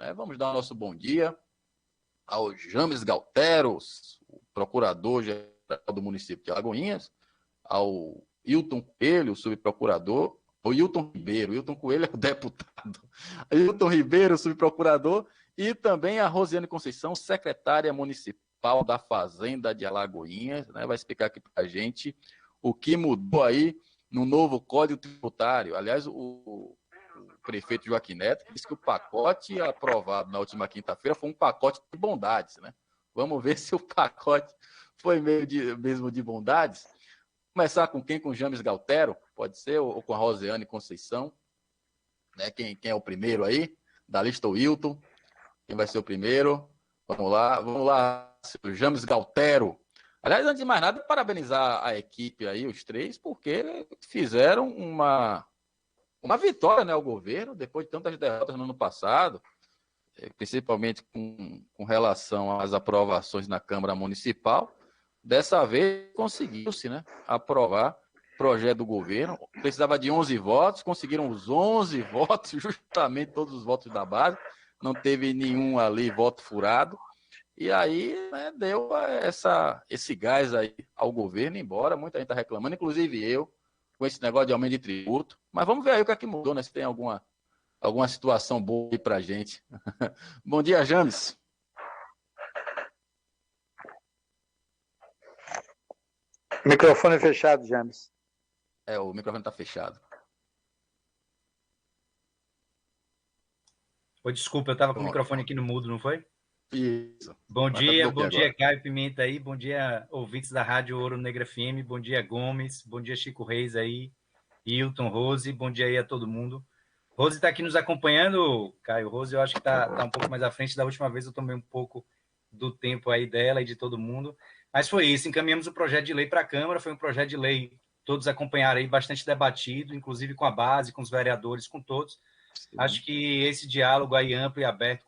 né? Vamos dar o nosso bom dia ao James Galteros, o procurador-geral do município de Alagoinhas, ao Hilton Coelho, o subprocurador, o Hilton Ribeiro. Hilton Coelho é o deputado. Hilton Ribeiro, subprocurador, e também a Rosiane Conceição, secretária municipal da Fazenda de Alagoinhas, né? Vai explicar aqui para a gente o que mudou aí no novo Código Tributário. Aliás, o prefeito Joaquim Neto disse que o pacote aprovado na última quinta-feira foi um pacote de bondades, né? Vamos ver se o pacote foi mesmo de bondades. Começar com quem? Com o James Galtero, pode ser, ou com a Rosiane Conceição, né? Quem é o primeiro aí? Da lista, o Hilton. Quem vai ser o primeiro? Vamos lá, o James Galtero. Aliás, antes de mais nada, parabenizar a equipe aí, os três, porque fizeram uma vitória, né, ao governo, depois de tantas derrotas no ano passado, principalmente com relação às aprovações na Câmara Municipal. Dessa vez conseguiu-se, né, aprovar o projeto do governo. Precisava de 11 votos, conseguiram os 11 votos, justamente todos os votos da base, não teve nenhum ali voto furado. E aí, né, deu esse gás aí ao governo, embora muita gente está reclamando, inclusive eu, com esse negócio de aumento de tributo. Mas vamos ver aí o que é que mudou, né? Se tem alguma situação boa aí para a gente. Bom dia, James. Microfone fechado, James. O microfone está fechado. Desculpa, eu estava com o microfone aqui no mudo, não foi? Isso. Bom dia, Caio Pimenta aí, bom dia, ouvintes da Rádio Ouro Negra FM, bom dia, Gomes, bom dia, Chico Reis aí, Hilton, Rose, bom dia aí a todo mundo. Rose está aqui nos acompanhando, Caio. Rose, eu acho que está um pouco mais à frente. Da última vez eu tomei um pouco do tempo aí dela e de todo mundo, mas foi isso, encaminhamos o projeto de lei para a Câmara, foi um projeto de lei, todos acompanharam aí, bastante debatido, inclusive com a base, com os vereadores, com todos. Sim. Acho que esse diálogo aí amplo e aberto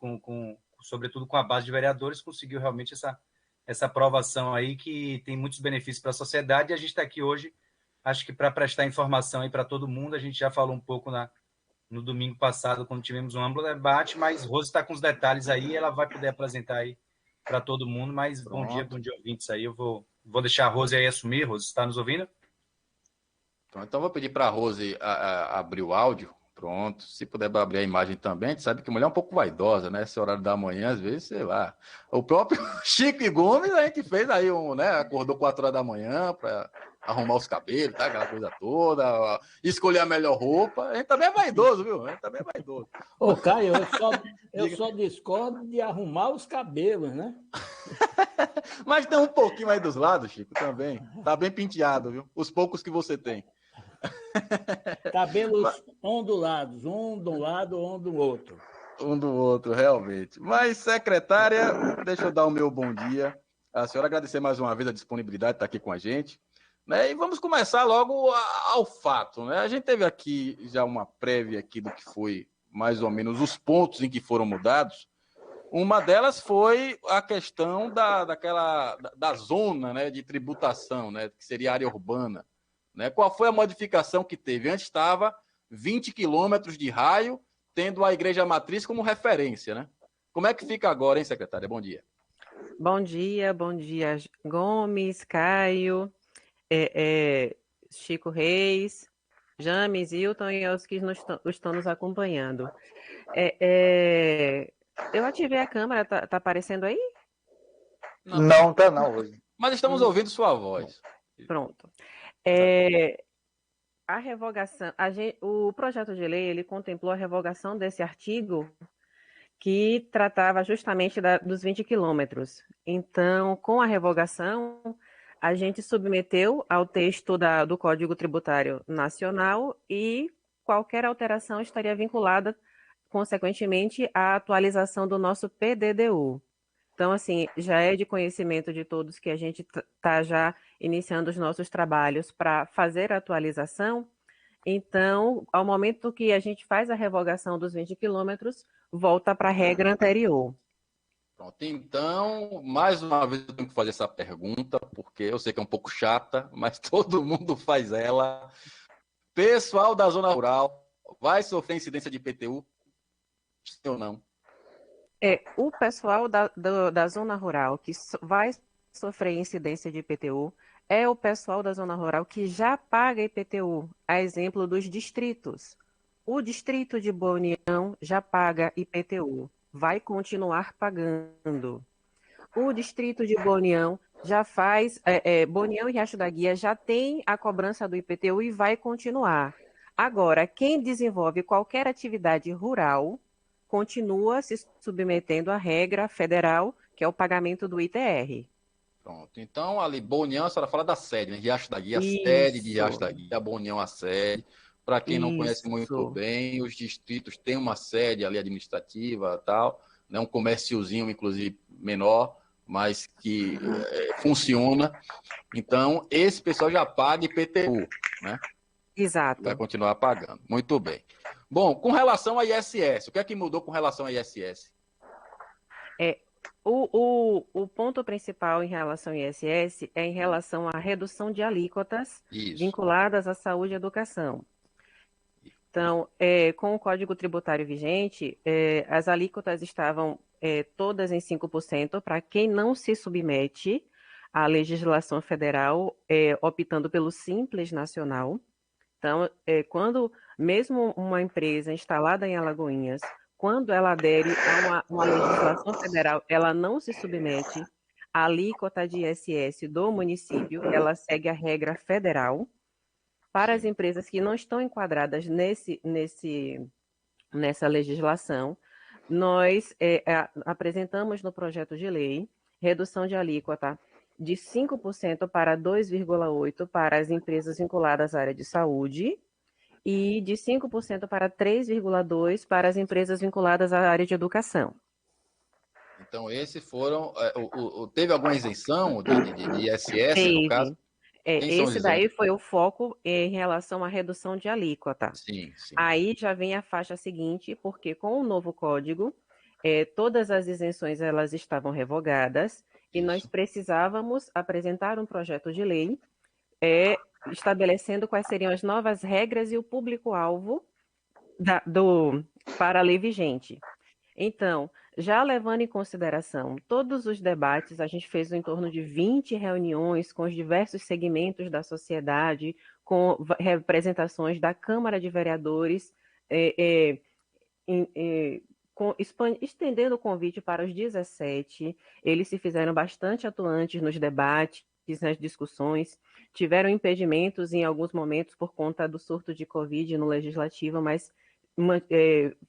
sobretudo com a base de vereadores, conseguiu realmente essa aprovação aí que tem muitos benefícios para a sociedade, e a gente está aqui hoje, acho que para prestar informação aí para todo mundo. A gente já falou um pouco no domingo passado, quando tivemos um amplo debate, mas Rose está com os detalhes aí, ela vai poder apresentar aí para todo mundo, mas bom dia, ouvintes aí. Eu vou deixar a Rose aí assumir. Rose, está nos ouvindo? Então vou pedir para a Rose abrir o áudio. Pronto, se puder abrir a imagem também, a gente sabe que mulher é um pouco vaidosa, né? Esse horário da manhã, às vezes, sei lá. O próprio Chico e Gomes, a gente fez aí né? Acordou 4 horas da manhã para arrumar os cabelos, tá? Aquela coisa toda, escolher a melhor roupa. A gente também é vaidoso, viu? A gente também é vaidoso. Ô, Caio, eu só discordo de arrumar os cabelos, né? Mas tem um pouquinho aí dos lados, Chico, também. Tá bem penteado, viu? Os poucos que você tem. Cabelos ondulados, um de um lado, um do outro. Um do outro, realmente. Mas, secretária, deixa eu dar o meu bom dia. A senhora agradecer mais uma vez a disponibilidade de estar aqui com a gente. Né? E vamos começar logo ao fato. Né? A gente teve aqui já uma prévia aqui do que foi mais ou menos os pontos em que foram mudados. Uma delas foi a questão da zona, né, de tributação, né, que seria a área urbana. Né? Qual foi a modificação que teve? Antes estava 20 quilômetros de raio, tendo a Igreja Matriz como referência. Né? Como é que fica agora, hein, secretária? Bom dia. Bom dia, Gomes, Caio, Chico Reis, James, Hilton e os que estão nos acompanhando. Eu ativei a câmera, tá aparecendo aí? Não tá não hoje. Mas estamos ouvindo sua voz. Pronto. A revogação, o projeto de lei, ele contemplou a revogação desse artigo que tratava justamente dos 20 quilômetros. Então, com a revogação, a gente submeteu ao texto do Código Tributário Nacional e qualquer alteração estaria vinculada, consequentemente, à atualização do nosso PDDU. Então, assim, já é de conhecimento de todos que a gente está já iniciando os nossos trabalhos para fazer a atualização. Então, ao momento que a gente faz a revogação dos 20 quilômetros, volta para a regra anterior. Pronto, então, mais uma vez eu tenho que fazer essa pergunta, porque eu sei que é um pouco chata, mas todo mundo faz ela. Pessoal da zona rural vai sofrer incidência de IPTU? Sim ou não? O pessoal da zona rural que vai sofrer incidência de IPTU é o pessoal da zona rural que já paga IPTU, a exemplo dos distritos. O distrito de Boa União já paga IPTU, vai continuar pagando. O distrito de Boa União já faz, Boa União e Riacho da Guia já tem a cobrança do IPTU e vai continuar. Agora, quem desenvolve qualquer atividade rural continua se submetendo à regra federal, que é o pagamento do ITR. Pronto. Então, ali, Boa União, a senhora fala da sede, né? Riacho da Guia, a sede de Riacho Isso, da Guia, Boa União, a sede. Para quem não conhece muito isso. bem, os distritos têm uma sede ali administrativa tal, né? Um comérciozinho, inclusive, menor, mas que funciona. Então, esse pessoal já paga IPTU, né? Exato. Vai continuar pagando. Muito bem. Bom, com relação a ISS, o que é que mudou com relação a ISS? O ponto principal em relação ao ISS é em relação à redução de alíquotas vinculadas à saúde e educação. Então, com o Código Tributário vigente, as alíquotas estavam todas em 5% para quem não se submete à legislação federal, optando pelo Simples Nacional. Então, quando mesmo uma empresa instalada em Alagoinhas, quando ela adere a uma legislação federal, ela não se submete à alíquota de ISS do município, ela segue a regra federal. Para as empresas que não estão enquadradas nessa legislação, nós apresentamos no projeto de lei redução de alíquota de 5% para 2,8% para as empresas vinculadas à área de saúde e de 5% para 3,2% para as empresas vinculadas à área de educação. Então, esses foram... teve alguma isenção de ISS, no caso? Esse daí foi o foco em relação à redução de alíquota. Sim, sim. Aí já vem a faixa seguinte, porque com o novo código, todas as isenções elas estavam revogadas e nós precisávamos apresentar um projeto de lei estabelecendo quais seriam as novas regras e o público-alvo para a lei vigente. Então, já levando em consideração todos os debates, a gente fez em torno de 20 reuniões com os diversos segmentos da sociedade, com representações da Câmara de Vereadores, estendendo o convite para os 17. Eles se fizeram bastante atuantes nos debates, nas discussões, tiveram impedimentos em alguns momentos por conta do surto de Covid no Legislativo, mas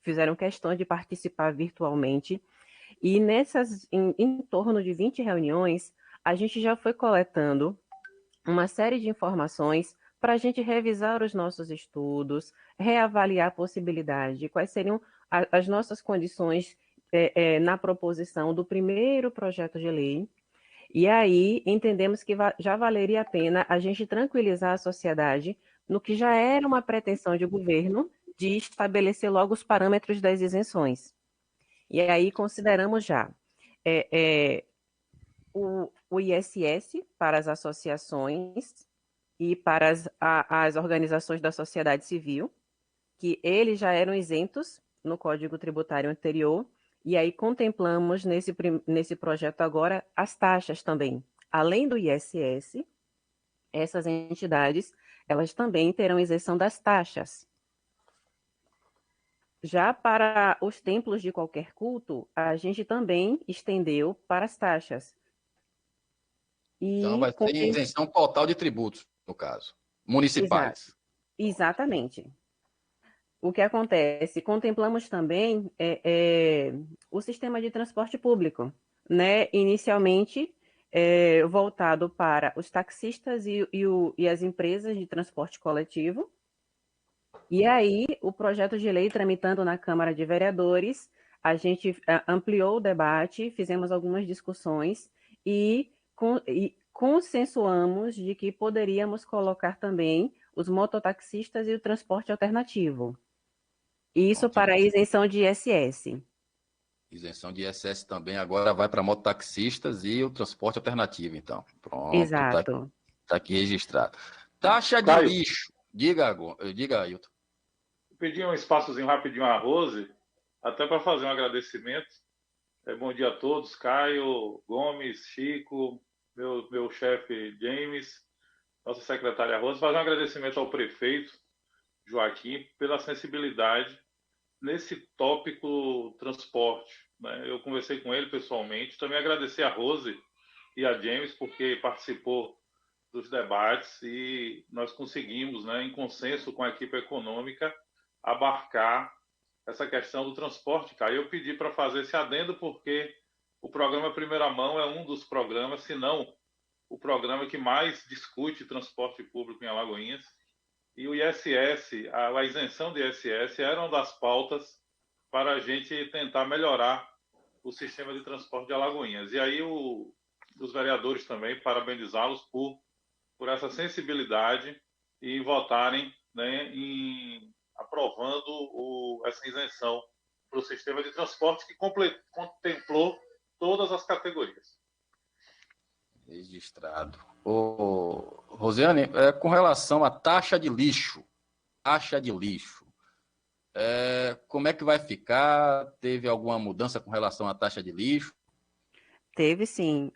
fizeram questão de participar virtualmente. E em torno de 20 reuniões, a gente já foi coletando uma série de informações para a gente revisar os nossos estudos, reavaliar a possibilidade, quais seriam as nossas condições na proposição do primeiro projeto de lei. E aí entendemos que já valeria a pena a gente tranquilizar a sociedade no que já era uma pretensão de governo de estabelecer logo os parâmetros das isenções. E aí consideramos já o ISS para as associações e para as organizações da sociedade civil, que eles já eram isentos no Código Tributário anterior, e aí contemplamos nesse projeto agora as taxas também. Além do ISS, essas entidades, elas também terão isenção das taxas. Já para os templos de qualquer culto, a gente também estendeu para as taxas. Então, vai ter isenção total de tributos, no caso, municipais. Exatamente. O que acontece? Contemplamos também o sistema de transporte público, né? Inicialmente voltado para os taxistas e as empresas de transporte coletivo. E aí, o projeto de lei tramitando na Câmara de Vereadores, a gente ampliou o debate, fizemos algumas discussões e consensuamos de que poderíamos colocar também os mototaxistas e o transporte alternativo. Isso para a isenção de ISS. Isenção de ISS também agora vai para mototaxistas e o transporte alternativo, então. Pronto. Exato. Tá aqui registrado. Taxa de lixo. Diga, Ailton. Eu pedi um espaçozinho rapidinho à Rose, até para fazer um agradecimento. Bom dia a todos, Caio, Gomes, Chico, meu chefe James, nossa secretária Rosa. Fazer um agradecimento ao prefeito Joaquim pela sensibilidade nesse tópico transporte, né? Eu conversei com ele pessoalmente. Também agradecer a Rose e a James porque participou dos debates e nós conseguimos, né, em consenso com a equipe econômica, abarcar essa questão do transporte, cara. Eu pedi para fazer esse adendo porque o programa Primeira Mão é um dos programas, se não o programa que mais discute transporte público em Alagoinhas. E o ISS, a isenção do ISS era uma das pautas para a gente tentar melhorar o sistema de transporte de Alagoinhas. E aí os vereadores também, parabenizá-los por essa sensibilidade e votarem, né, aprovando essa isenção para o sistema de transporte que contemplou todas as categorias. Registrado. Rosiane, com relação à taxa de lixo, como é que vai ficar? Teve alguma mudança com relação à taxa de lixo? Teve sim.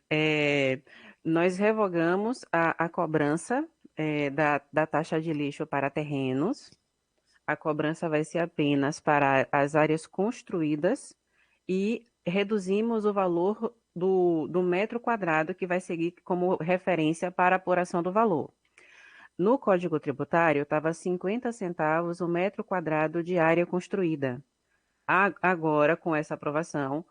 Nós revogamos a cobrança da taxa de lixo para terrenos. A cobrança vai ser apenas para as áreas construídas e reduzimos o valor do metro quadrado, que vai seguir como referência para a apuração do valor. No Código Tributário, estava 50 centavos o metro quadrado de área construída. Agora, com essa aprovação,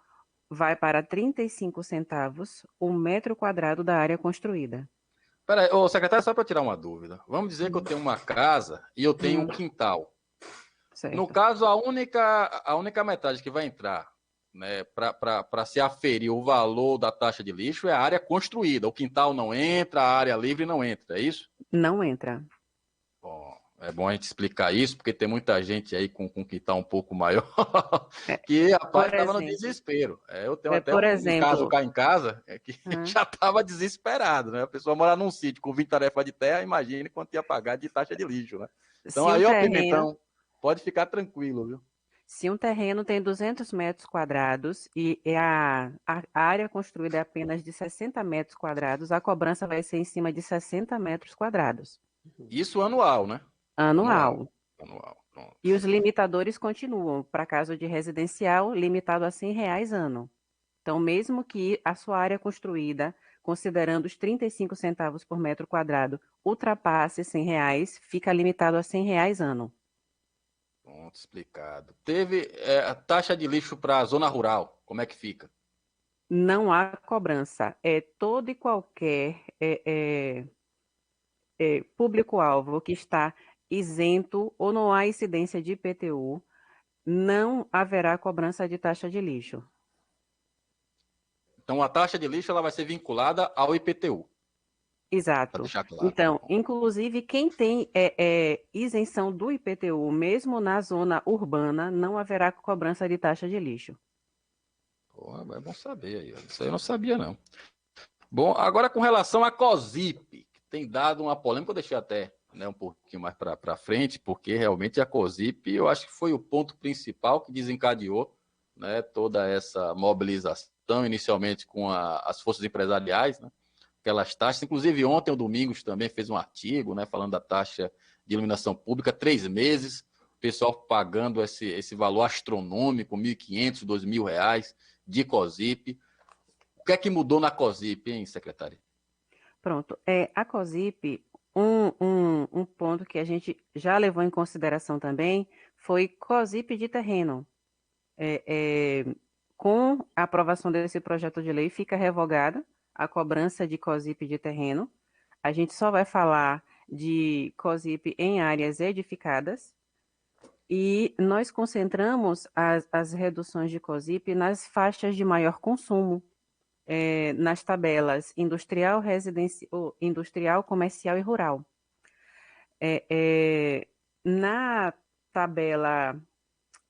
vai para 35 centavos o metro quadrado da área construída. Peraí, secretário, só para tirar uma dúvida. Vamos dizer que eu tenho uma casa e eu tenho um quintal. Certo. No caso, a única metade que vai entrar, né, para se aferir o valor da taxa de lixo é a área construída. O quintal não entra, a área livre não entra, é isso? Não entra. Bom, é bom a gente explicar isso, porque tem muita gente aí com quintal um pouco maior que, rapaz, estava no desespero. Eu tenho até um caso cá em casa que já estava desesperado, né? A pessoa mora num sítio com 20 tarefas de terra, imagine quanto ia pagar de taxa de lixo, né? Então aí, Pimentão, pode ficar tranquilo, viu? Se um terreno tem 200 metros quadrados e a área construída é apenas de 60 metros quadrados, a cobrança vai ser em cima de 60 metros quadrados. Isso anual, né? Anual. Pronto. E os limitadores continuam. Para caso de residencial, limitado a R$100 ano. Então, mesmo que a sua área construída, considerando os 35 centavos por metro quadrado, ultrapasse R$100, fica limitado a R$100 ano. Pronto, explicado. Teve a taxa de lixo para a zona rural, como é que fica? Não há cobrança. Todo e qualquer público-alvo que está isento ou não há incidência de IPTU, não haverá cobrança de taxa de lixo. Então, a taxa de lixo ela vai ser vinculada ao IPTU. Exato. Para deixar claro. Então, inclusive, quem tem isenção do IPTU, mesmo na zona urbana, não haverá cobrança de taxa de lixo. Pô, é bom saber aí. Isso aí eu não sabia, não. Bom, agora com relação à COSIP, que tem dado uma polêmica, eu deixei até, né, um pouquinho mais para frente, porque realmente a COSIP, eu acho que foi o ponto principal que desencadeou, né, toda essa mobilização, inicialmente com as forças empresariais, né, aquelas taxas. Inclusive, ontem, o Domingos também fez um artigo, né, falando da taxa de iluminação pública, 3 meses, o pessoal pagando esse valor astronômico, R$1.500, R$2.000 de COSIP. O que é que mudou na COSIP, hein, secretária? Pronto. A COSIP, um ponto que a gente já levou em consideração também foi COSIP de terreno. Com a aprovação desse projeto de lei, fica revogada a cobrança de COSIP de terreno. A gente só vai falar de COSIP em áreas edificadas. E nós concentramos as reduções de COSIP nas faixas de maior consumo, nas tabelas industrial, industrial, comercial e rural. Na tabela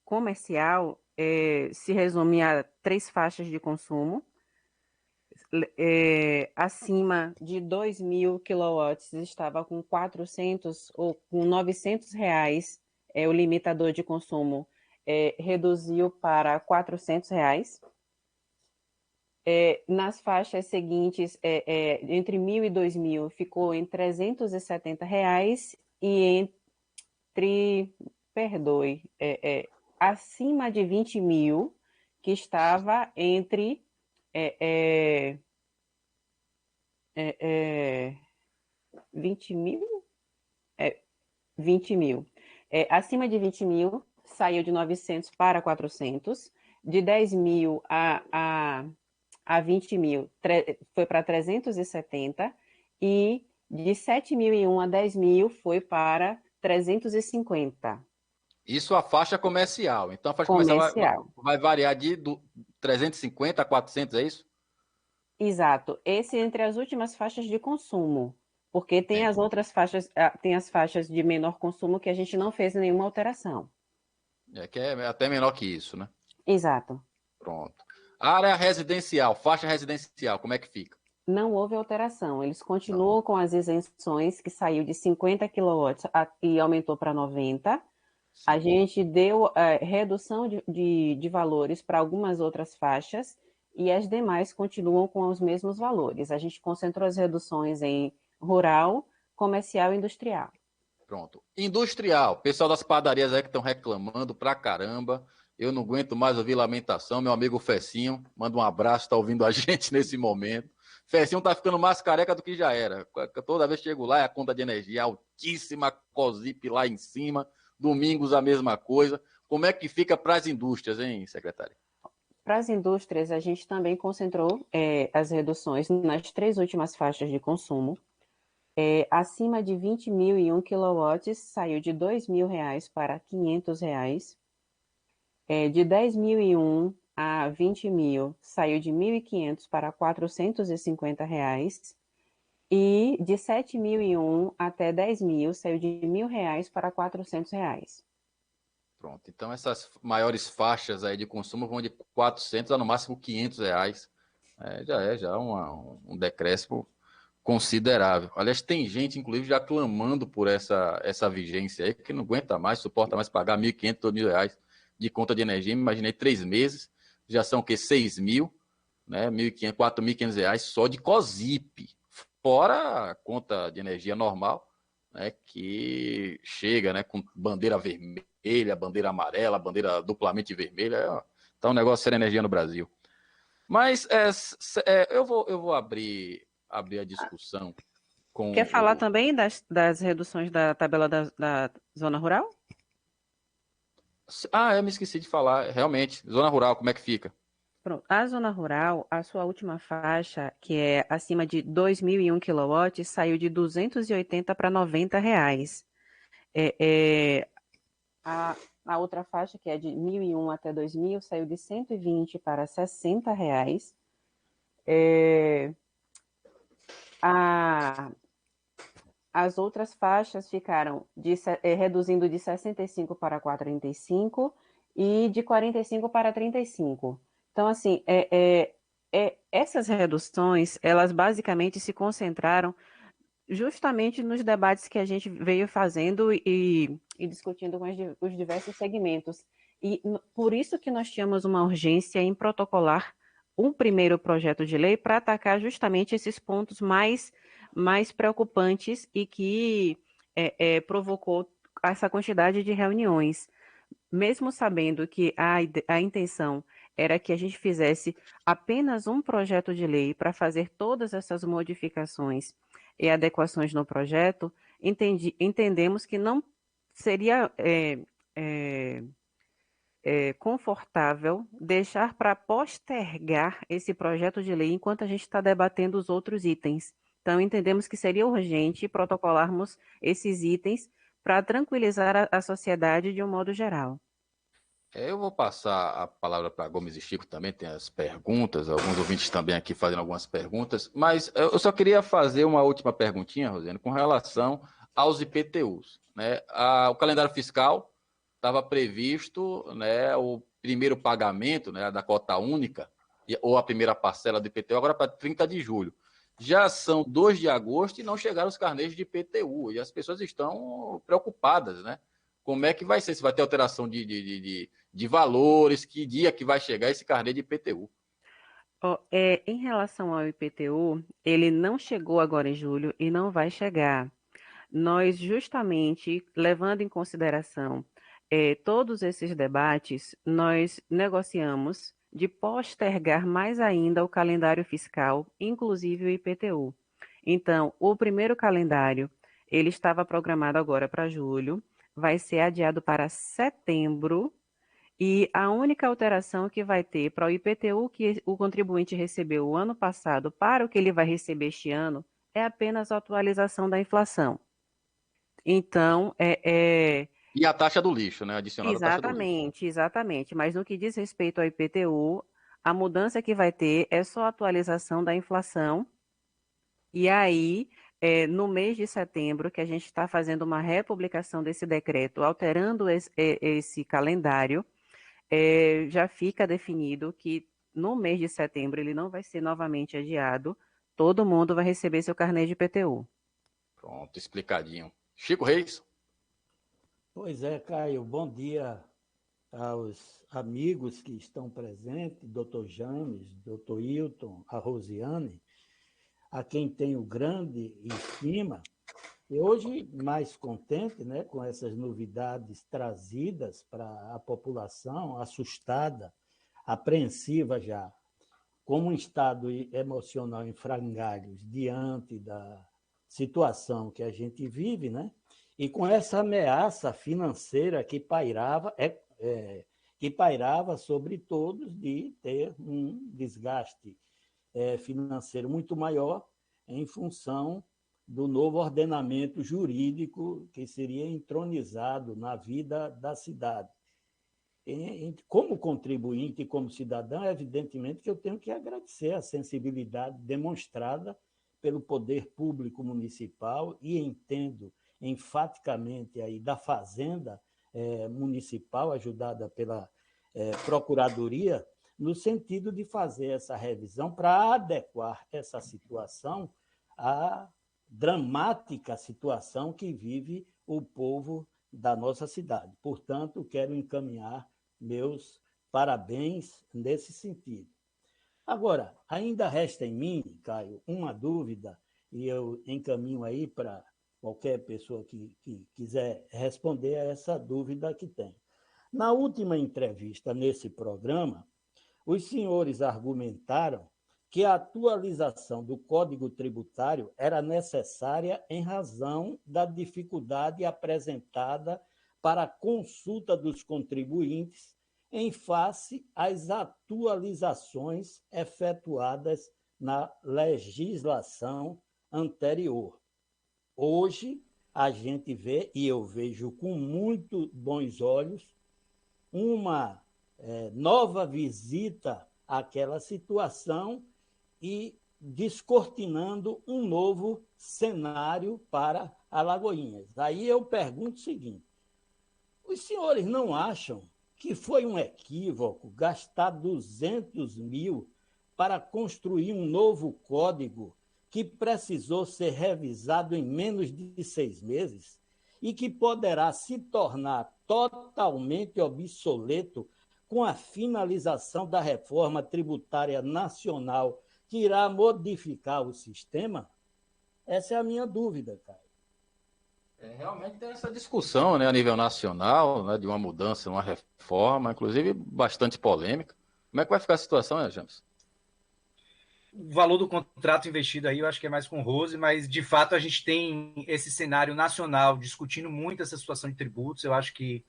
comercial, se resume a 3 faixas de consumo. Acima de 2.000 quilowatts estava com 400 ou com R$900, o limitador de consumo reduziu para R$400. Nas faixas seguintes, entre 1.000 e 2.000, ficou em R$ 370 e perdoe, acima de 20.000, que estava entre 20.000? 20.000. Acima de 20.000, saiu de 900 para 400, de 10.000 a 20.000 foi para 370 e de 7.001 a 10.000 foi para 350. Isso a faixa comercial. Então a faixa Comercial. vai variar de 350 a 400, é isso? Exato. Esse entre as últimas faixas de consumo, porque tem as Entendi. outras faixas, tem as faixas de menor consumo que a gente não fez nenhuma alteração. Que é até menor que isso, né? Exato. Pronto. Área residencial, faixa residencial, como é que fica? Não houve alteração. Eles continuam com as isenções, que saiu de 50 kW e aumentou para 90. Sim. A gente deu redução de valores para algumas outras faixas e as demais continuam com os mesmos valores. A gente concentrou as reduções em rural, comercial e industrial. Pronto. Industrial, pessoal das padarias aí que estão reclamando pra caramba. Eu não aguento mais ouvir lamentação. Meu amigo Fecinho, manda um abraço, está ouvindo a gente nesse momento. Fecinho tá ficando mais careca do que já era. Toda vez que chego lá, é a conta de energia altíssima, COSIP lá em cima. Domingos a mesma coisa. Como é que fica para as indústrias, hein, secretário? Para as indústrias, a gente também concentrou as reduções nas 3 últimas faixas de consumo. Acima de 20.001 kW, saiu de R$ 2.000 para R$ 500. De 10.001 a 20.000, saiu de 1.500 para R$ 450. E de 7.001 até 10.000, saiu de R$ 1.000 para R$ 400. Pronto. Então, essas maiores faixas aí de consumo vão de 400 a no máximo 500 reais. Já um decréscimo considerável. Aliás, tem gente, inclusive, já clamando por essa vigência aí, que não aguenta mais, suporta mais pagar 1.500, 2.000 reais de conta de energia. Imaginei 3 meses, já são o quê? 6.000, né? 1.500, 4.500 reais só de COSIP, fora a conta de energia normal, né? Que chega, né? Com bandeira vermelha, bandeira amarela, bandeira duplamente vermelha. Tá um negócio sem energia no Brasil. Mas eu vou abrir a discussão com... Quer falar também das reduções da tabela da zona rural? Eu me esqueci de falar. Realmente, zona rural, como é que fica? Pronto. A zona rural, a sua última faixa, que é acima de 2.001 kW, saiu de 280 para R$ 90. A outra faixa, que é de 1.001 até 2.000, saiu de 120 para R$ 60. As outras faixas ficaram reduzindo de 65 para 45 e de 45 para 35. Então, assim, essas reduções, elas basicamente se concentraram justamente nos debates que a gente veio fazendo e discutindo com os diversos segmentos. E por isso que nós tínhamos uma urgência em protocolar um primeiro projeto de lei para atacar justamente esses pontos mais preocupantes e que provocou essa quantidade de reuniões. Mesmo sabendo que a intenção era que a gente fizesse apenas um projeto de lei para fazer todas essas modificações e adequações no projeto, entendemos que não seria confortável deixar para postergar esse projeto de lei enquanto a gente está debatendo os outros itens. Então, entendemos que seria urgente protocolarmos esses itens para tranquilizar a sociedade de um modo geral. Eu vou passar a palavra para Gomes e Chico também, tem as perguntas, alguns ouvintes também aqui fazendo algumas perguntas, mas eu só queria fazer uma última perguntinha, Rosiane, com relação aos IPTUs, né? O calendário fiscal estava previsto, né, o primeiro pagamento, né, da cota única, ou a primeira parcela do IPTU, agora para 30 de julho. Já são 2 de agosto e não chegaram os carnês de IPTU, e as pessoas estão preocupadas, né? Como é que vai ser? Se vai ter alteração de valores, que dia que vai chegar esse carnê de IPTU? Em relação ao IPTU, ele não chegou agora em julho e não vai chegar. Nós, justamente, levando em consideração todos esses debates, nós negociamos de postergar mais ainda o calendário fiscal, inclusive o IPTU. Então, o primeiro calendário, ele estava programado agora para julho, vai ser adiado para setembro, e a única alteração que vai ter para o IPTU que o contribuinte recebeu o ano passado para o que ele vai receber este ano é apenas a atualização da inflação. Então, E a taxa do lixo, né? Adicionada à taxa do lixo. exatamente, exatamente. Mas no que diz respeito ao IPTU, a mudança que vai ter é só a atualização da inflação. E aí, no mês de setembro, que a gente está fazendo uma republicação desse decreto, alterando esse calendário, já fica definido que no mês de setembro ele não vai ser novamente adiado, todo mundo vai receber seu carnê de IPTU. Pronto, explicadinho. Chico Reis. Pois é, Caio, bom dia aos amigos que estão presentes, doutor James, doutor Hilton, a Rosiane, a quem tenho grande estima, e hoje mais contente, né, com essas novidades trazidas para a população, assustada, apreensiva já, como um estado emocional em frangalhos diante da situação que a gente vive, né? E com essa ameaça financeira que pairava sobre todos de ter um desgaste financeiro muito maior em função do novo ordenamento jurídico que seria entronizado na vida da cidade. Como contribuinte e como cidadão, evidentemente que eu tenho que agradecer a sensibilidade demonstrada pelo poder público municipal e entendo enfaticamente aí da Fazenda Municipal, ajudada pela Procuradoria, no sentido de fazer essa revisão para adequar essa situação à dramática situação que vive o povo da nossa cidade. Portanto, quero encaminhar meus parabéns nesse sentido. Agora, ainda resta em mim, Caio, uma dúvida, e eu encaminho aí para qualquer pessoa que quiser responder a essa dúvida que tem. Na última entrevista nesse programa, os senhores argumentaram que a atualização do Código Tributário era necessária em razão da dificuldade apresentada para a consulta dos contribuintes em face às atualizações efetuadas na legislação anterior. Hoje, a gente vê, e eu vejo com muito bons olhos, uma nova visita àquela situação e descortinando um novo cenário para Alagoinhas. Aí eu pergunto o seguinte: os senhores não acham que foi um equívoco gastar 200 mil para construir um novo código que precisou ser revisado em menos de 6 meses e que poderá se tornar totalmente obsoleto com a finalização da reforma tributária nacional que irá modificar o sistema? Essa é a minha dúvida, Caio. Realmente tem essa discussão, né, a nível nacional, né, de uma mudança, uma reforma, inclusive bastante polêmica. Como é que vai ficar a situação, né, James? O valor do contrato investido aí eu acho que é mais com o Rose, mas de fato a gente tem esse cenário nacional discutindo muito essa situação de tributos. Eu acho que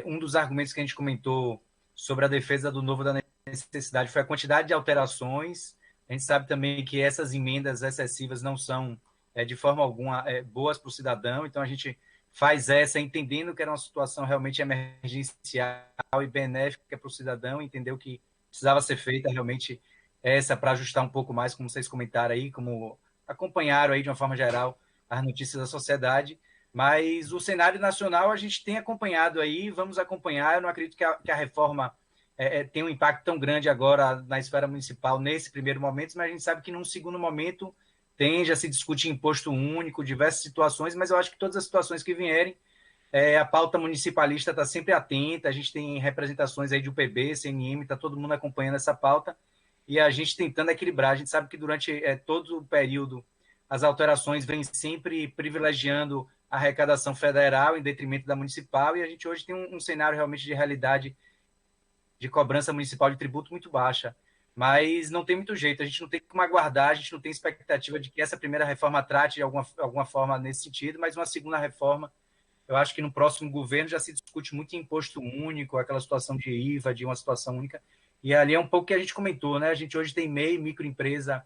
um dos argumentos que a gente comentou sobre a defesa do novo da necessidade foi a quantidade de alterações. A gente sabe também que essas emendas excessivas não são, de forma alguma, boas para o cidadão, então a gente faz essa entendendo que era uma situação realmente emergencial e benéfica para o cidadão, entendeu que precisava ser feita realmente essa para ajustar um pouco mais, como vocês comentaram aí, como acompanharam aí de uma forma geral as notícias da sociedade. Mas o cenário nacional a gente tem acompanhado aí, vamos acompanhar. Eu não acredito que a reforma tenha um impacto tão grande agora na esfera municipal nesse primeiro momento, mas a gente sabe que num segundo momento tende a se discutir imposto único, diversas situações, mas eu acho que todas as situações que vierem, a pauta municipalista está sempre atenta, a gente tem representações aí de UPB, CNM, está todo mundo acompanhando essa pauta, e a gente tentando equilibrar. A gente sabe que durante todo o período as alterações vêm sempre privilegiando a arrecadação federal em detrimento da municipal, e a gente hoje tem um cenário realmente de realidade de cobrança municipal de tributo muito baixa. Mas não tem muito jeito, a gente não tem como aguardar, a gente não tem expectativa de que essa primeira reforma trate de alguma forma nesse sentido, mas uma segunda reforma, eu acho que no próximo governo já se discute muito em imposto único, aquela situação de IVA, de uma situação única, e ali é um pouco que a gente comentou, né? A gente hoje tem MEI, microempresa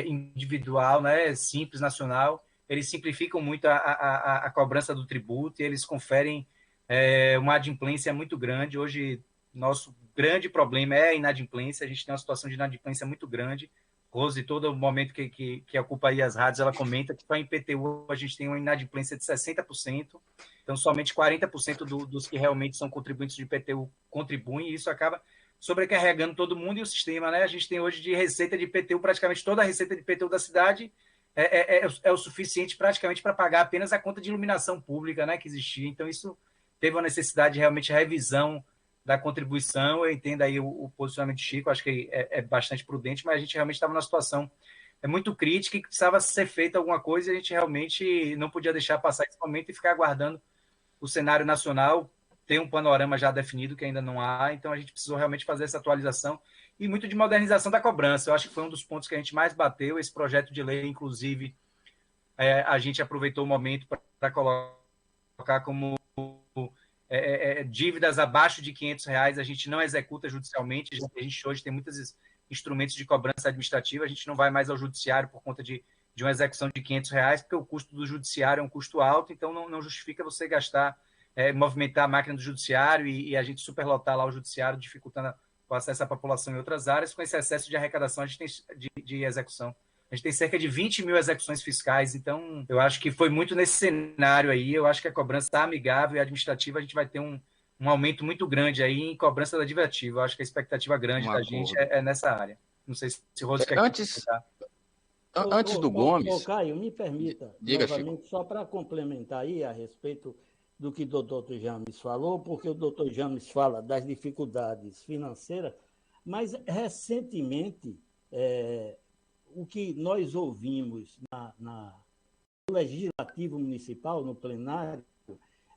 individual, né? Simples, nacional, eles simplificam muito a cobrança do tributo e eles conferem uma adimplência muito grande. Hoje, nosso grande problema é a inadimplência, a gente tem uma situação de inadimplência muito grande. Rose, todo momento que ocupa aí as rádios, ela comenta que só em IPTU a gente tem uma inadimplência de 60%, então somente 40% dos que realmente são contribuintes de IPTU contribuem, e isso acaba sobrecarregando todo mundo e o sistema, né? A gente tem hoje de receita de IPTU, praticamente toda a receita de IPTU da cidade é o suficiente praticamente para pagar apenas a conta de iluminação pública, né, que existia. Então isso teve uma necessidade de realmente revisão da contribuição. Eu entendo aí o posicionamento de Chico, acho que é bastante prudente, mas a gente realmente estava numa situação muito crítica e que precisava ser feita alguma coisa, e a gente realmente não podia deixar passar esse momento e ficar aguardando o cenário nacional ter um panorama já definido, que ainda não há. Então a gente precisou realmente fazer essa atualização e muito de modernização da cobrança. Eu acho que foi um dos pontos que a gente mais bateu. Esse projeto de lei, inclusive, a gente aproveitou o momento para colocar como dívidas abaixo de R$ 500, a gente não executa judicialmente. A gente hoje tem muitos instrumentos de cobrança administrativa, a gente não vai mais ao judiciário por conta de uma execução de R$ 500, porque o custo do judiciário é um custo alto, então não justifica você gastar, movimentar a máquina do judiciário e a gente superlotar lá o judiciário, dificultando o acesso à população em outras áreas. Com esse excesso de arrecadação a gente tem de execução. A gente tem cerca de 20 mil execuções fiscais, então eu acho que foi muito nesse cenário aí. Eu acho que a cobrança está amigável e administrativa, a gente vai ter um aumento muito grande aí em cobrança da derivativa. Eu acho que a expectativa grande da gente é nessa área. Não sei se o Rose quer Antes do Gomes... Caio, me permita, diga, novamente, Chico, só para complementar aí a respeito do que o doutor James falou, porque o doutor James fala das dificuldades financeiras, mas recentemente o que nós ouvimos no Legislativo Municipal, no plenário,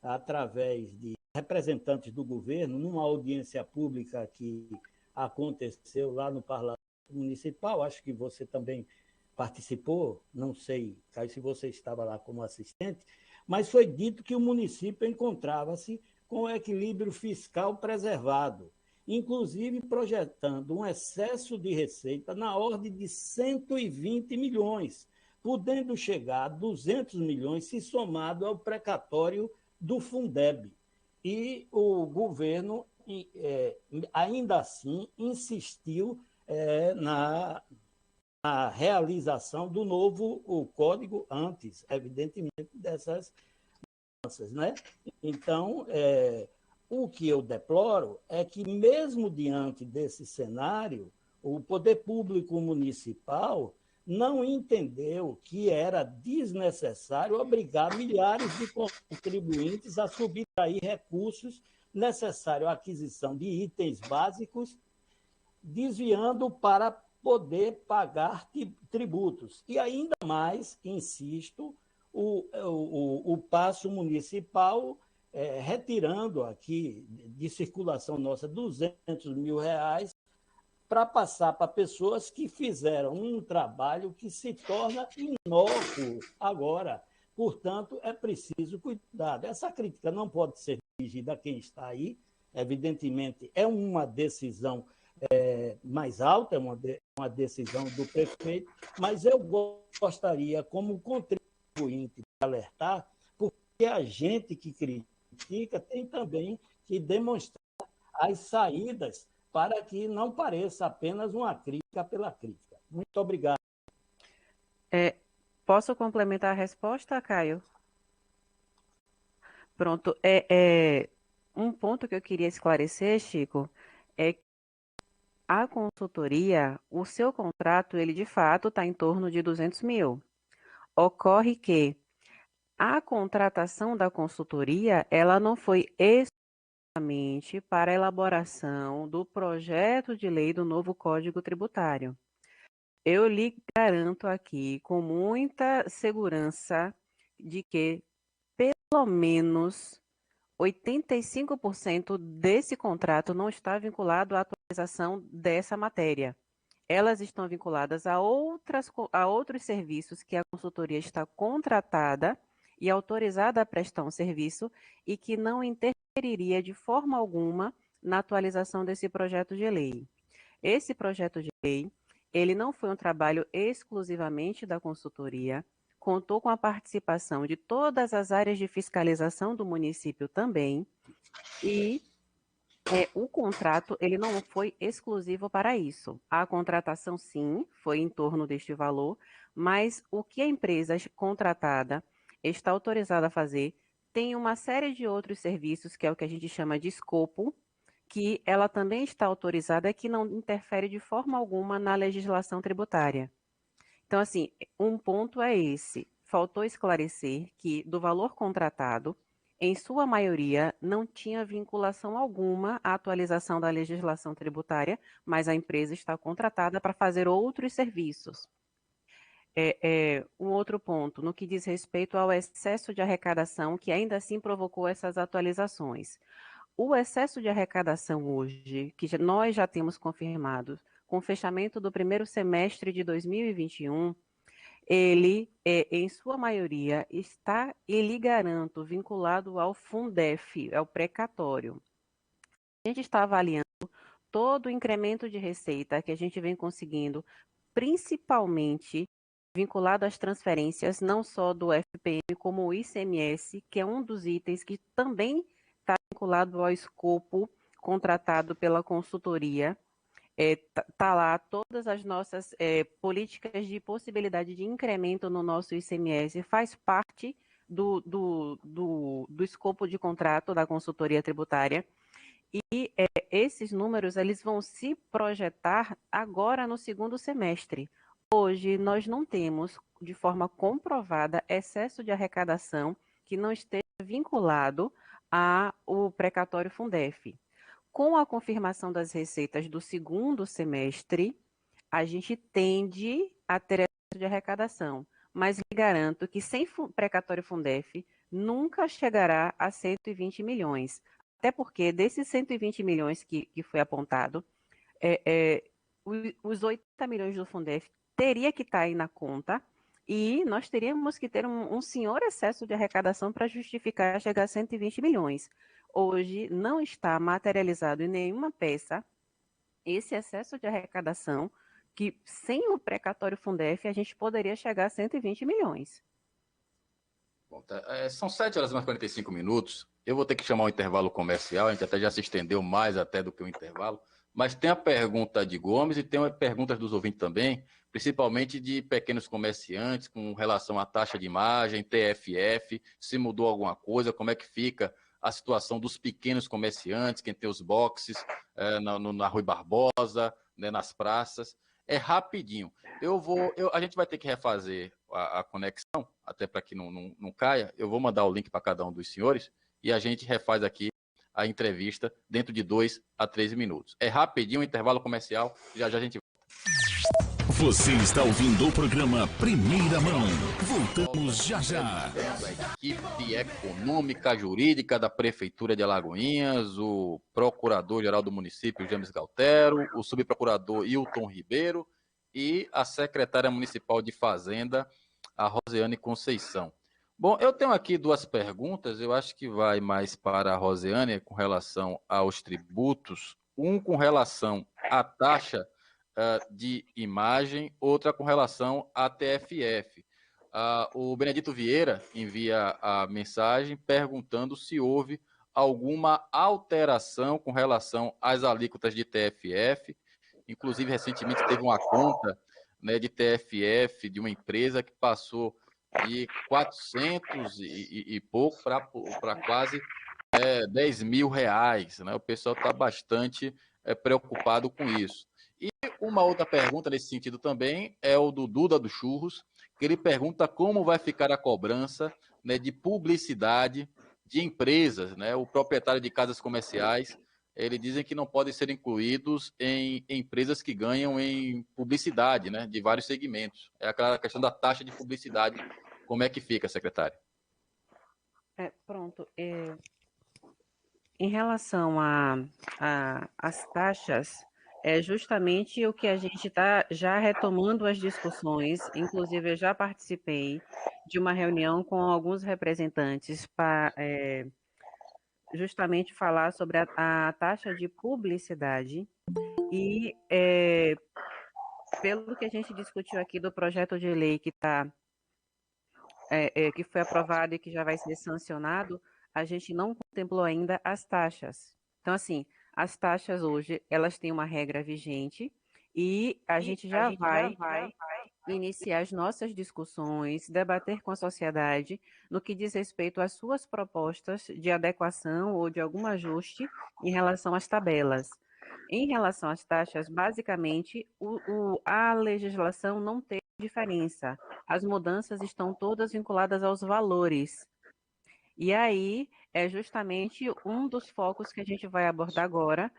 através de representantes do governo, numa audiência pública que aconteceu lá no Parlamento Municipal, acho que você também participou, não sei, Caio, se você estava lá como assistente, mas foi dito que o município encontrava-se com o equilíbrio fiscal preservado, inclusive projetando um excesso de receita na ordem de 120 milhões, podendo chegar a 200 milhões se somado ao precatório do Fundeb. E o governo, ainda assim, insistiu na realização do novo código antes, evidentemente, dessas mudanças, né? Então, o que eu deploro é que, mesmo diante desse cenário, o poder público municipal não entendeu que era desnecessário obrigar milhares de contribuintes a subtrair recursos necessários à aquisição de itens básicos, desviando para poder pagar tributos. E ainda mais, insisto, o passo municipal retirando aqui de circulação nossa R$200 mil para passar para pessoas que fizeram um trabalho que se torna inócuo agora. Portanto, é preciso cuidado. Essa crítica não pode ser dirigida a quem está aí. Evidentemente, é uma decisão mais alta, é uma decisão do prefeito, mas eu gostaria, como contribuinte, de alertar, porque a gente que critica tem também que demonstrar as saídas para que não pareça apenas uma crítica pela crítica. Muito obrigado. Posso complementar a resposta, Caio? Pronto. Um ponto que eu queria esclarecer, Chico, é que a consultoria, o seu contrato, ele de fato está em torno de 200 mil. Ocorre que a contratação da consultoria, ela não foi para a elaboração do projeto de lei do novo Código Tributário. Eu lhe garanto aqui, com muita segurança, de que pelo menos 85% desse contrato não está vinculado à atualização dessa matéria. Elas estão vinculadas a outros serviços que a consultoria está contratada e autorizada a prestar um serviço e que não interferiria de forma alguma na atualização desse projeto de lei. Esse projeto de lei, ele não foi um trabalho exclusivamente da consultoria, contou com a participação de todas as áreas de fiscalização do município também, e o contrato ele não foi exclusivo para isso. A contratação, sim, foi em torno deste valor, mas o que a empresa contratada está autorizada a fazer tem uma série de outros serviços, que é o que a gente chama de escopo, que ela também está autorizada, que não interfere de forma alguma na legislação tributária. Então, assim, um ponto é esse. Faltou esclarecer que do valor contratado, em sua maioria, não tinha vinculação alguma à atualização da legislação tributária, mas a empresa está contratada para fazer outros serviços. Um outro ponto, no que diz respeito ao excesso de arrecadação, que ainda assim provocou essas atualizações. O excesso de arrecadação hoje, que nós já temos confirmado, com o fechamento do primeiro semestre de 2021, ele, em sua maioria, está, e lhe garanto, vinculado ao Fundef, ao precatório. A gente está avaliando todo o incremento de receita que a gente vem conseguindo, principalmente vinculado às transferências, não só do FPM, como o ICMS, que é um dos itens que também está vinculado ao escopo contratado pela consultoria. Tá lá todas as nossas políticas de possibilidade de incremento no nosso ICMS, faz parte do escopo de contrato da consultoria tributária. E esses números eles vão se projetar agora no segundo semestre. Hoje nós não temos, de forma comprovada, excesso de arrecadação que não esteja vinculado ao precatório Fundef. Com a confirmação das receitas do segundo semestre, a gente tende a ter excesso de arrecadação, mas lhe garanto que sem precatório Fundef nunca chegará a 120 milhões. Até porque desses 120 milhões que foi apontado, os 80 milhões do Fundef teria que estar aí na conta e nós teríamos que ter um senhor excesso de arrecadação para justificar chegar a 120 milhões. Hoje não está materializado em nenhuma peça esse excesso de arrecadação que, sem o precatório Fundef, a gente poderia chegar a 120 milhões. Bom, são 7 horas mais 45 minutos. Eu vou ter que chamar um intervalo comercial, a gente até já se estendeu mais até do que o intervalo, mas tem a pergunta de Gomes e tem perguntas dos ouvintes também, principalmente de pequenos comerciantes com relação à taxa de imagem, TFF, se mudou alguma coisa, como é que fica a situação dos pequenos comerciantes, quem tem os boxes na Rui Barbosa, né, nas praças. É rapidinho. A gente vai ter que refazer a conexão, até para que não caia. Eu vou mandar o link para cada um dos senhores e a gente refaz aqui a entrevista dentro de 2 a 3 minutos. É rapidinho, intervalo comercial, já a gente volta. Você está ouvindo o programa Primeira Mão. Voltamos já já. A equipe econômica jurídica da Prefeitura de Alagoinhas, o Procurador-Geral do Município, James Galtero, o Subprocurador Hilton Ribeiro e a Secretária Municipal de Fazenda, a Rosiane Conceição. Bom, eu tenho aqui 2 perguntas, eu acho que vai mais para a Rosiane com relação aos tributos, um com relação à taxa de imagem, outra com relação à TFF. O Benedito Vieira envia a mensagem perguntando se houve alguma alteração com relação às alíquotas de TFF. Inclusive, recentemente teve uma conta, né, de TFF de uma empresa que passou de 400 e pouco para quase 10 mil reais. Né? O pessoal está bastante preocupado com isso. E uma outra pergunta nesse sentido também é o do Duda do Churros, que ele pergunta como vai ficar a cobrança, né, de publicidade de empresas, né? O proprietário de casas comerciais, eles dizem que não podem ser incluídos em empresas que ganham em publicidade, né? De vários segmentos. É aquela questão da taxa de publicidade. Como é que fica, secretário? Pronto. Em relação às taxas, é justamente o que a gente está já retomando as discussões. Inclusive, eu já participei de uma reunião com alguns representantes para justamente falar sobre a taxa de publicidade. E pelo que a gente discutiu aqui do projeto de lei que foi aprovado e que já vai ser sancionado, a gente não contemplou ainda as taxas. Então, assim, as taxas hoje, elas têm uma regra vigente e a gente já vai iniciar as nossas discussões, debater com a sociedade no que diz respeito às suas propostas de adequação ou de algum ajuste em relação às tabelas. Em relação às taxas, basicamente, a legislação não tem diferença. As mudanças estão todas vinculadas aos valores. E aí é justamente um dos focos que a gente vai abordar agora,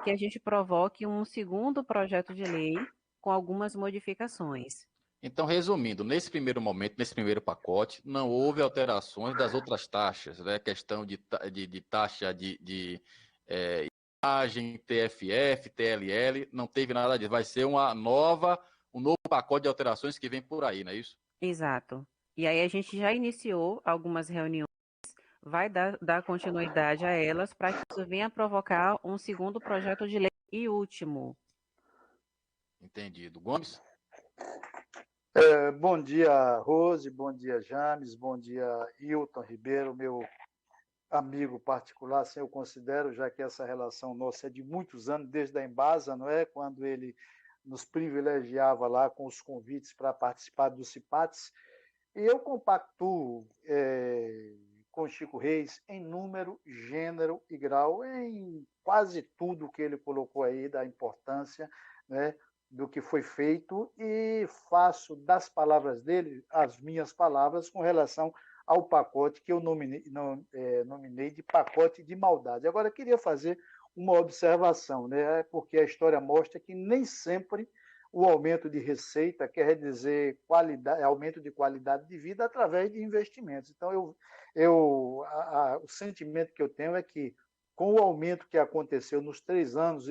que a gente provoque um segundo projeto de lei com algumas modificações. Então, resumindo, nesse primeiro momento, nesse primeiro pacote, não houve alterações das outras taxas, né? Questão de taxa de imagem, TFF, TLL, não teve nada disso. Vai ser um novo pacote de alterações que vem por aí, não é isso? Exato. E aí a gente já iniciou algumas reuniões, vai dar continuidade a elas para que isso venha provocar um segundo projeto de lei e último. Entendido. Gomes? Bom dia, Rose, bom dia, James, bom dia, Hilton Ribeiro, meu amigo particular, assim eu considero, já que essa relação nossa é de muitos anos, desde a Embasa, não é? Quando ele nos privilegiava lá com os convites para participar dos CIPATs, e eu compactuo com Chico Reis em número, gênero e grau, em quase tudo que ele colocou aí, da importância, né, do que foi feito, e faço das palavras dele as minhas palavras com relação ao pacote que eu nominei de pacote de maldade. Agora, eu queria fazer uma observação, né, porque a história mostra que nem sempre o aumento de receita quer dizer aumento de qualidade de vida através de investimentos. Então, o sentimento que eu tenho é que, com o aumento que aconteceu nos 3 anos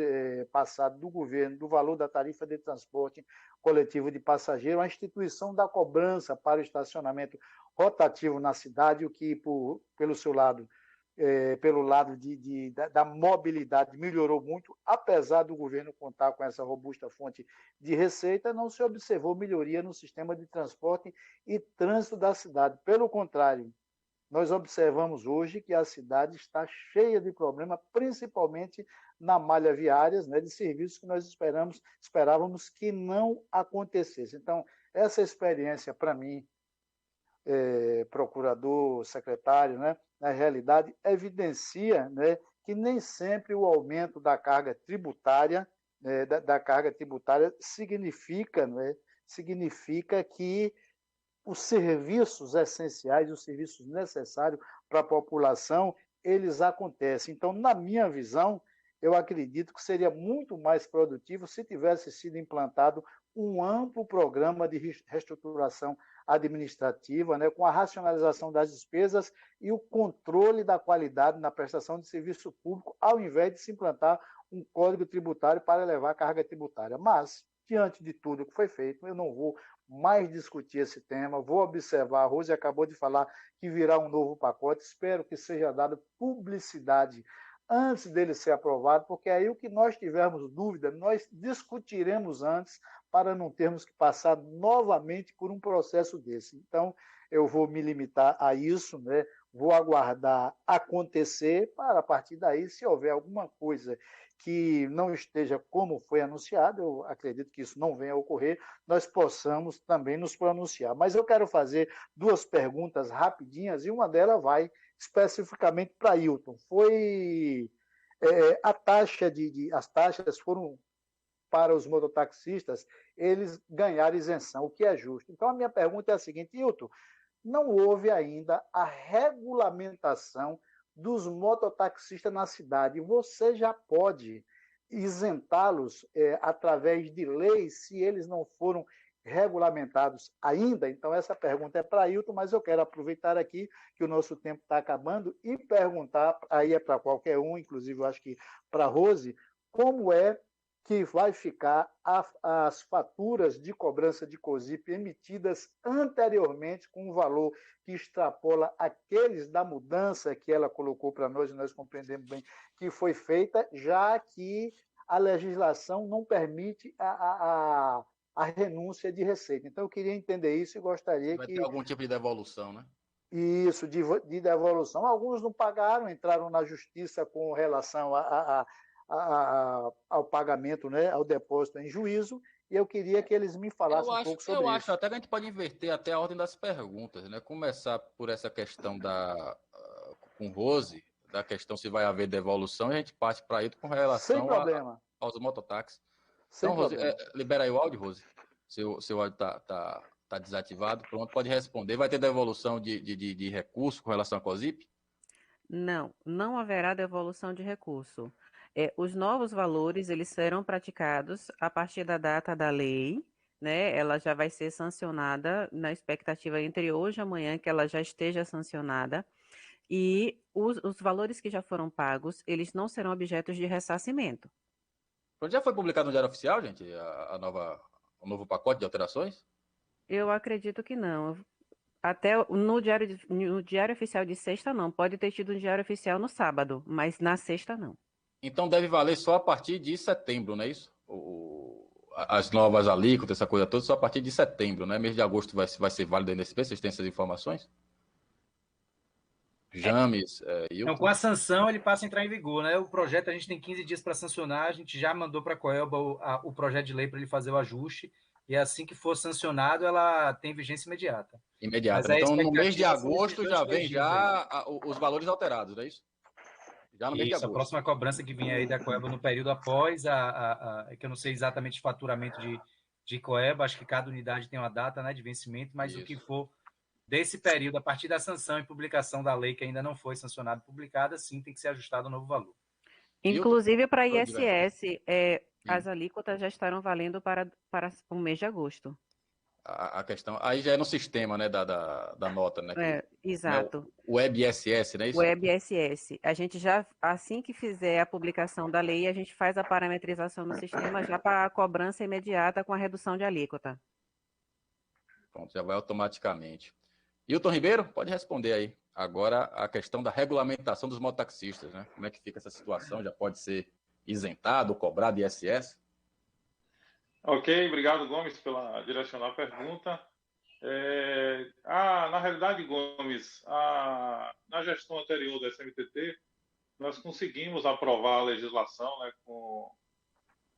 passados do governo, do valor da tarifa de transporte coletivo de passageiro, a instituição da cobrança para o estacionamento rotativo na cidade, o que, pelo seu lado, pelo lado da mobilidade, melhorou muito, apesar do governo contar com essa robusta fonte de receita, não se observou melhoria no sistema de transporte e trânsito da cidade. Pelo contrário, nós observamos hoje que a cidade está cheia de problemas, principalmente na malha viária, né, de serviços que nós esperávamos que não acontecesse. Então, essa experiência, para mim, procurador, secretário, né, na realidade, evidencia, né, que nem sempre o aumento da carga tributária, da carga tributária significa que os serviços essenciais, os serviços necessários para a população, eles acontecem. Então, na minha visão, eu acredito que seria muito mais produtivo se tivesse sido implantado um amplo programa de reestruturação administrativa, né, com a racionalização das despesas e o controle da qualidade na prestação de serviço público, ao invés de se implantar um código tributário para elevar a carga tributária. Mas, diante de tudo que foi feito, eu não vou mais discutir esse tema, vou observar, a Rose acabou de falar que virá um novo pacote, espero que seja dada publicidade antes dele ser aprovado, porque aí o que nós tivermos dúvida, nós discutiremos antes para não termos que passar novamente por um processo desse. Então, eu vou me limitar a isso, né? Vou aguardar acontecer para, a partir daí, se houver alguma coisa que não esteja como foi anunciado, eu acredito que isso não venha a ocorrer, nós possamos também nos pronunciar. Mas eu quero fazer 2 perguntas rapidinhas, e uma delas vai especificamente para Hilton. As taxas foram para os mototaxistas, eles ganharam isenção, o que é justo. Então, a minha pergunta é a seguinte, Hilton, não houve ainda a regulamentação dos mototaxistas na cidade. Você já pode isentá-los através de leis se eles não foram regulamentados ainda? Então, essa pergunta é para Ailton, mas eu quero aproveitar aqui que o nosso tempo está acabando e perguntar, aí é para qualquer um, inclusive eu acho que para a Rose, como é que vai ficar as faturas de cobrança de COSIP emitidas anteriormente com um valor que extrapola aqueles da mudança que ela colocou para nós, e nós compreendemos bem que foi feita, já que a legislação não permite a renúncia de receita. Então, eu queria entender isso e gostaria vai que... ter algum tipo de devolução, né? Isso, de devolução. Alguns não pagaram, entraram na justiça com relação ao pagamento, né, ao depósito em juízo, e eu queria que eles me falassem um pouco sobre isso. Eu acho até que a gente pode inverter até a ordem das perguntas, né? Começar por essa questão com Rose, da questão se vai haver devolução, e a gente parte para aí com relação aos mototáxis. Então, Rose, libera aí o áudio, Rose. Seu áudio está desativado. Pronto, pode responder. Vai ter devolução de recurso com relação à COSIP? Não haverá devolução de recurso. Os novos valores, eles serão praticados a partir da data da lei, né? Ela já vai ser sancionada na expectativa entre hoje e amanhã que ela já esteja sancionada. E os valores que já foram pagos, eles não serão objetos de ressarcimento. Já foi publicado no Diário Oficial, gente, o novo pacote de alterações? Eu acredito que não. Até no Diário Oficial de sexta, não. Pode ter tido um Diário Oficial no sábado, mas na sexta, não. Então deve valer só a partir de setembro, não é isso? As novas alíquotas, essa coisa toda, só a partir de setembro, né? Mês de agosto vai ser válido ainda esse preço? Vocês têm essas informações? James, Não, com a sanção ele passa a entrar em vigor, né? O projeto a gente tem 15 dias para sancionar, a gente já mandou para a Coelba o projeto de lei para ele fazer o ajuste, e assim que for sancionado, ela tem vigência imediata. Então, no mês de agosto já vem os valores alterados, não é isso? Já no mês de agosto. A próxima cobrança que vem aí da Coelba no período após, que eu não sei exatamente o faturamento de Coelba, acho que cada unidade tem uma data, né, de vencimento, mas o que for desse período, a partir da sanção e publicação da lei, que ainda não foi sancionada e publicada, sim, tem que ser ajustado o novo valor. Inclusive, para ISS, as alíquotas já estarão valendo para o mês de agosto. A questão, aí já é no sistema, né, da nota, né? Exato. Né, o WebSS, não é isso? O WebSS. A gente já, assim que fizer a publicação da lei, a gente faz a parametrização no sistema já para a cobrança imediata com a redução de alíquota. Pronto, já vai automaticamente. Hilton Ribeiro, pode responder aí. Agora a questão da regulamentação dos mototaxistas, né? Como é que fica essa situação? Já pode ser isentado, cobrado ISS? Ok, obrigado, Gomes, pela direcionar a pergunta. Na realidade, Gomes, na gestão anterior da SMTT, nós conseguimos aprovar a legislação, né,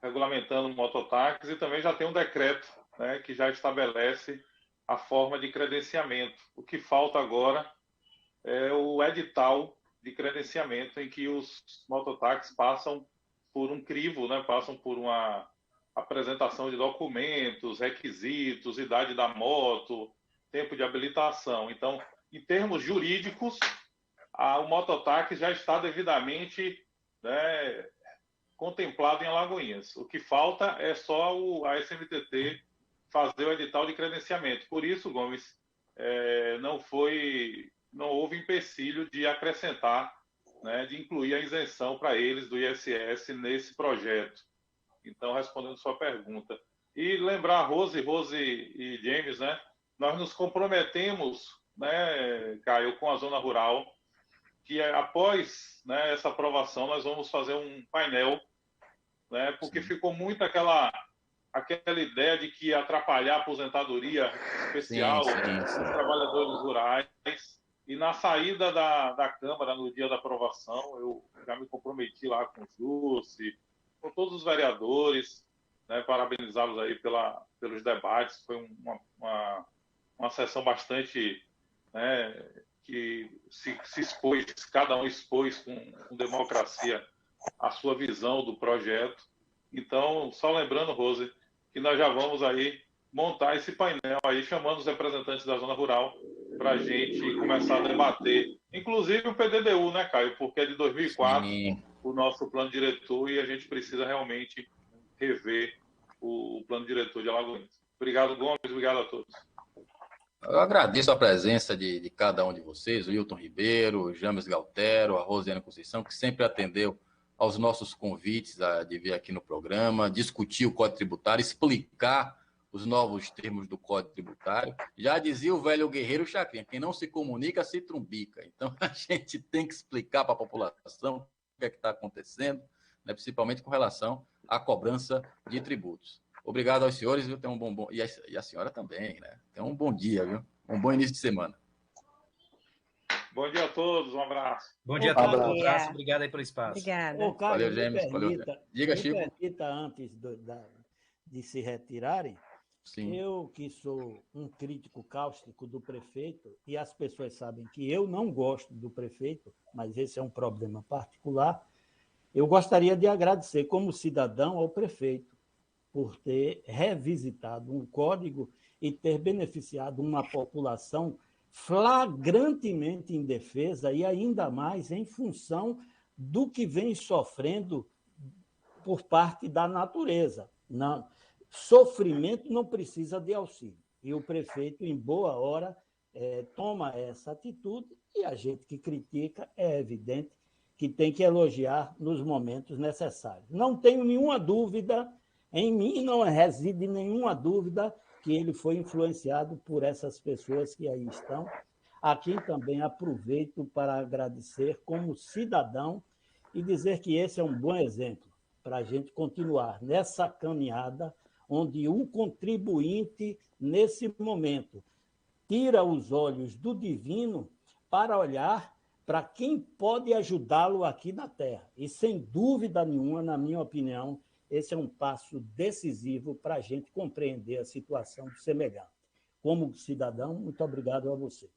regulamentando o mototáxi, e também já tem um decreto, né, que já estabelece a forma de credenciamento. O que falta agora é o edital de credenciamento, em que os mototáxis passam por um crivo, né, passam por uma apresentação de documentos, requisitos, idade da moto, tempo de habilitação. Então, em termos jurídicos, o mototáxi já está devidamente, né, contemplado em Alagoinhas. O que falta é só a SMTT fazer o edital de credenciamento. Por isso, Gomes, não houve empecilho de acrescentar, né, de incluir a isenção para eles do ISS nesse projeto. Então, respondendo sua pergunta. E lembrar, Rose e James, né, nós nos comprometemos, né, Caio, com a zona rural, que após, né, essa aprovação nós vamos fazer um painel, né, porque ficou muito aquela ideia de que ia atrapalhar a aposentadoria especial dos trabalhadores rurais. E na saída da Câmara, no dia da aprovação, eu já me comprometi lá com o Jussi, com todos os vereadores, né, parabenizá-los aí pelos debates. Foi uma sessão bastante, né, que se expôs, cada um expôs com democracia a sua visão do projeto. Então, só lembrando, Rose, que nós já vamos aí montar esse painel aí, chamando os representantes da zona rural para a gente começar a debater. Inclusive o PDDU, né, Caio? Porque é de 2004 Sim. o nosso plano diretor e a gente precisa realmente rever o plano diretor de Alagoinhas. Obrigado, Gomes. Obrigado a todos. Eu agradeço a presença de cada um de vocês, o Hilton Ribeiro, o James Galtero, a Rosiane Conceição, que sempre atendeu aos nossos convites de vir aqui no programa, discutir o Código Tributário, explicar os novos termos do Código Tributário. Já dizia o velho guerreiro Chacrinha, quem não se comunica se trumbica. Então, a gente tem que explicar para a população o que é que está acontecendo, né, principalmente com relação à cobrança de tributos. Obrigado aos senhores, viu? Tenham um bom... E a senhora também, né? Tenham um bom dia, viu? Um bom início de semana. Bom dia a todos, um abraço. Bom dia a todos, um abraço, obrigado aí pelo espaço. Obrigada. Ô, Caio, Valeu, James. Valeu. Diga, Chico. Permita, antes de se retirarem, Sim. eu que sou um crítico cáustico do prefeito, e as pessoas sabem que eu não gosto do prefeito, mas esse é um problema particular, eu gostaria de agradecer como cidadão ao prefeito por ter revisitado um código e ter beneficiado uma população flagrantemente indefesa e ainda mais em função do que vem sofrendo por parte da natureza. Não, sofrimento não precisa de auxílio. E o prefeito, em boa hora, toma essa atitude e a gente que critica é evidente que tem que elogiar nos momentos necessários. Não tenho nenhuma dúvida, em mim não reside nenhuma dúvida que ele foi influenciado por essas pessoas que aí estão, a quem também aproveito para agradecer como cidadão e dizer que esse é um bom exemplo para a gente continuar nessa caminhada onde o contribuinte, nesse momento, tira os olhos do divino para olhar para quem pode ajudá-lo aqui na Terra. E, sem dúvida nenhuma, na minha opinião, esse é um passo decisivo para a gente compreender a situação do semelhante. Como cidadão, muito obrigado a vocês.